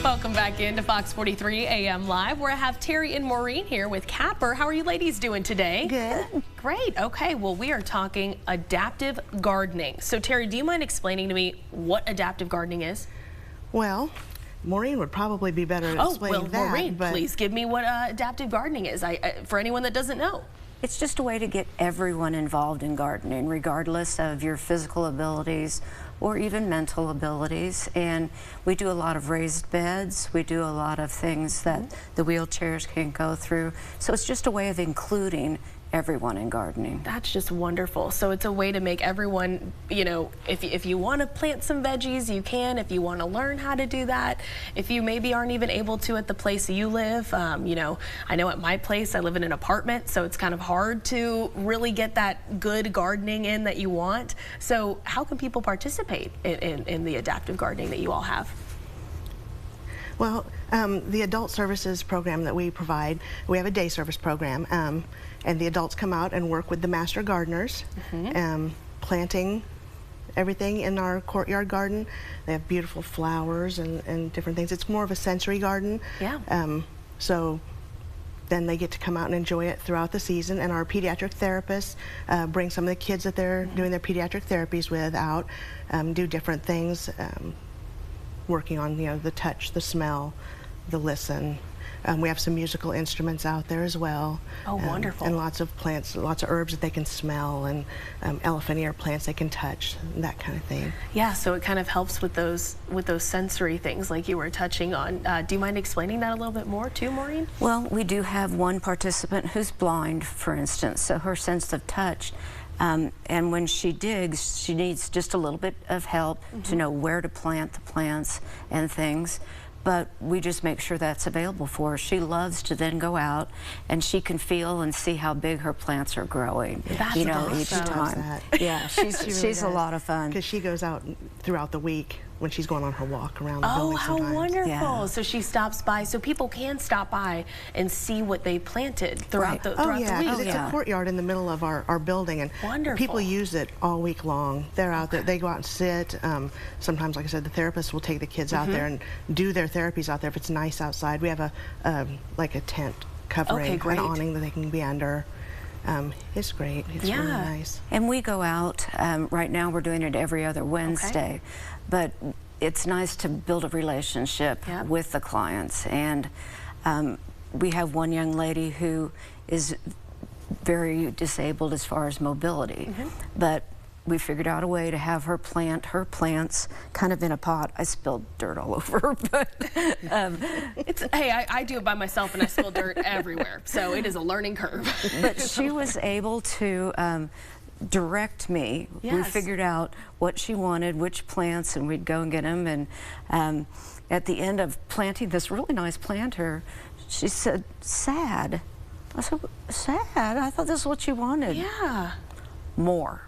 Welcome back into Fox 43 AM Live, where I have Terri and Maureen here with Capper. How are you ladies doing today? Good. Great. Okay, well, we are talking adaptive gardening. So, Terri, do you mind explaining to me what adaptive gardening is? Well, Maureen would probably be better at explaining that. Maureen, but please give me what adaptive gardening is, for anyone that doesn't know. It's just a way to get everyone involved in gardening, regardless of your physical abilities or even mental abilities. And we do a lot of raised beds. We do a lot of things that the wheelchairs can go through. So it's just a way of including everyone in gardening. That's just wonderful. So it's a way to make everyone, you know, if you want to plant some veggies, you can. If you want to learn how to do that, if you maybe aren't even able to at the place you live, you know, I know at my place I live in an apartment, so it's kind of hard to really get that good gardening in that you want. So how can people participate in the adaptive gardening that you all have? Well, the adult services program that we provide, we have a day service program, and the adults come out and work with the master gardeners, planting everything in our courtyard garden. They have beautiful flowers and different things. It's more of a sensory garden. Yeah. So then they get to come out and enjoy it throughout the season, and our pediatric therapists bring some of the kids that they're doing their pediatric therapies with out, do different things, working on, you know, the touch, the smell, the listen. We have some musical instruments out there as well. Oh, wonderful. And lots of plants, lots of herbs that they can smell, and elephant ear plants they can touch, that kind of thing. Yeah, so it kind of helps with those sensory things like you were touching on. Do you mind explaining that a little bit more too, Maureen? Well, we do have one participant who's blind, for instance, so her sense of touch, and when she digs, she needs just a little bit of help to know where to plant the plants and things. But we just make sure that's available for her. She loves to then go out and she can feel and see how big her plants are growing. That's you know, awesome. each time. Yeah, she's a lot of fun. Because she goes out throughout the week when she's going on her walk around the building sometimes. Oh, how wonderful. Yeah. So she stops by, so people can stop by and see what they planted throughout the week. It's a courtyard in the middle of our building, and wonderful. People use it all week long. They're out there, they go out and sit. Sometimes, like I said, the therapists will take the kids out there and do their therapies out there if it's nice outside. We have like a tent covering, an awning that they can be under. It's great. It's really nice. And we go out, right now we're doing it every other Wednesday, but it's nice to build a relationship with the clients. And we have one young lady who is very disabled as far as mobility, but we figured out a way to have her plant her plants kind of in a pot. I spilled dirt all over her, but hey, I do it by myself and I spill dirt everywhere, so it is a learning curve. But she was able to direct me. We figured out what she wanted, which plants, and we'd go and get them. And at the end of planting this really nice planter, she said, "Sad." I said, "Sad? I thought this is what you wanted." Yeah. More.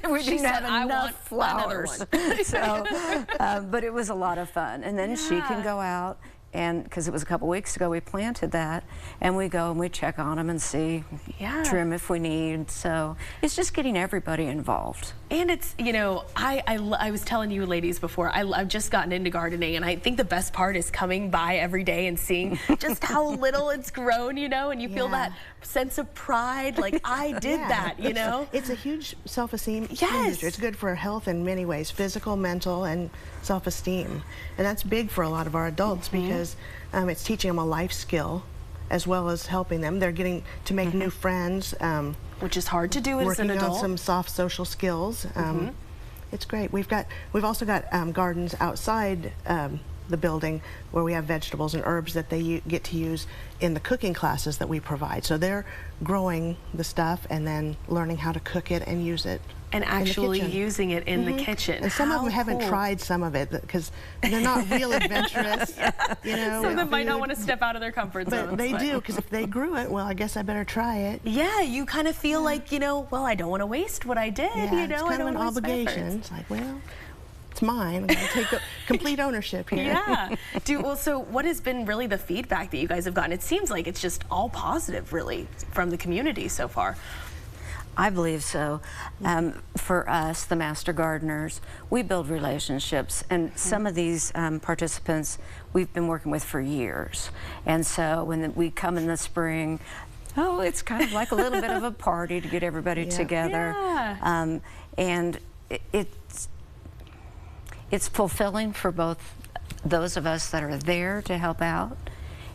We didn't have enough flowers. So, but it was a lot of fun. And then she can go out, and because it was a couple weeks ago we planted that, and we go and we check on them and see, trim if we need. So it's just getting everybody involved. And it's, you know, I was telling you ladies before, I've just gotten into gardening, and I think the best part is coming by every day and seeing just how little it's grown, you know, and you feel that sense of pride, like I did that, you know. It's a huge self-esteem industry. It's good for health in many ways, physical, mental, and self-esteem. And that's big for a lot of our adults because it's teaching them a life skill as well as helping them. They're getting to make new friends. Which is hard to do as an adult. Working on some soft social skills. It's great. We've also got gardens outside the building where we have vegetables and herbs that they get to use in the cooking classes that we provide. So they're growing the stuff and then learning how to cook it and use it. And actually using it in the kitchen. And some of them haven't tried some of it because they're not real adventurous. You know, some of them might not want to step out of their comfort zones. But they do, because if they grew it, well, I guess I better try it. Yeah, you kind of feel like, you know, well, I don't want to waste what I did. You know, it's kind of an obligation. It's like, well, it's mine. I'm going to take complete ownership here. Yeah. Well, so what has been really the feedback that you guys have gotten? It seems like it's just all positive, really, from the community so far. I believe so. For us, the Master Gardeners, we build relationships, and some of these participants we've been working with for years. And so when we come in the spring, oh, it's kind of like a little bit of a party to get everybody together. Yeah. And it's fulfilling for both those of us that are there to help out,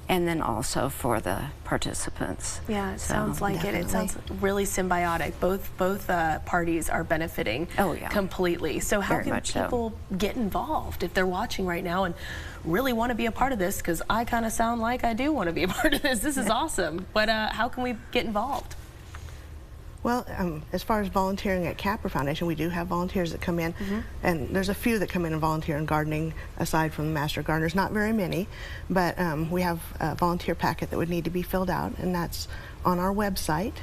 and then also for the participants. Yeah, it sounds like it. It sounds really symbiotic. Both parties are benefiting completely. So how can people get involved if they're watching right now and really want to be a part of this? Because I kind of sound like I do want to be a part of this. This is awesome. But how can we get involved? Well, as far as volunteering at Capper Foundation, we do have volunteers that come in, and there's a few that come in and volunteer in gardening aside from the Master Gardeners, not very many, but we have a volunteer packet that would need to be filled out, and that's on our website.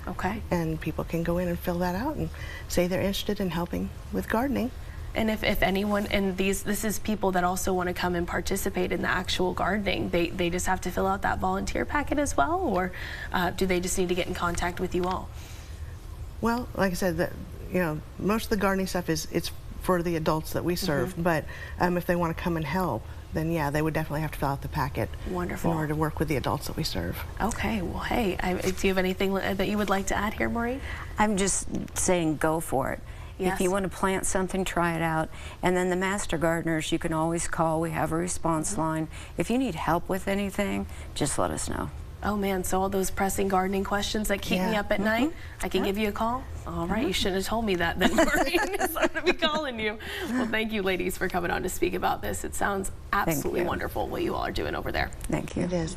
Okay. And people can go in and fill that out and say they're interested in helping with gardening. And if anyone, and this is people that also want to come and participate in the actual gardening, they just have to fill out that volunteer packet as well, or do they just need to get in contact with you all? Well, like I said, most of the gardening stuff it's for the adults that we serve, but if they want to come and help, then yeah, they would definitely have to fill out the packet. Wonderful. In order to work with the adults that we serve. Okay, well, hey, do you have anything that you would like to add here, Maureen? I'm just saying go for it. Yes. If you want to plant something, try it out. And then the Master Gardeners, you can always call. We have a response line. If you need help with anything, just let us know. Oh man, so all those pressing gardening questions that keep me up at night, I can give you a call? All right, you shouldn't have told me that then, Maureen, so I'm going to be calling you. Well, thank you ladies for coming on to speak about this. It sounds absolutely wonderful what you all are doing over there. Thank you. It is.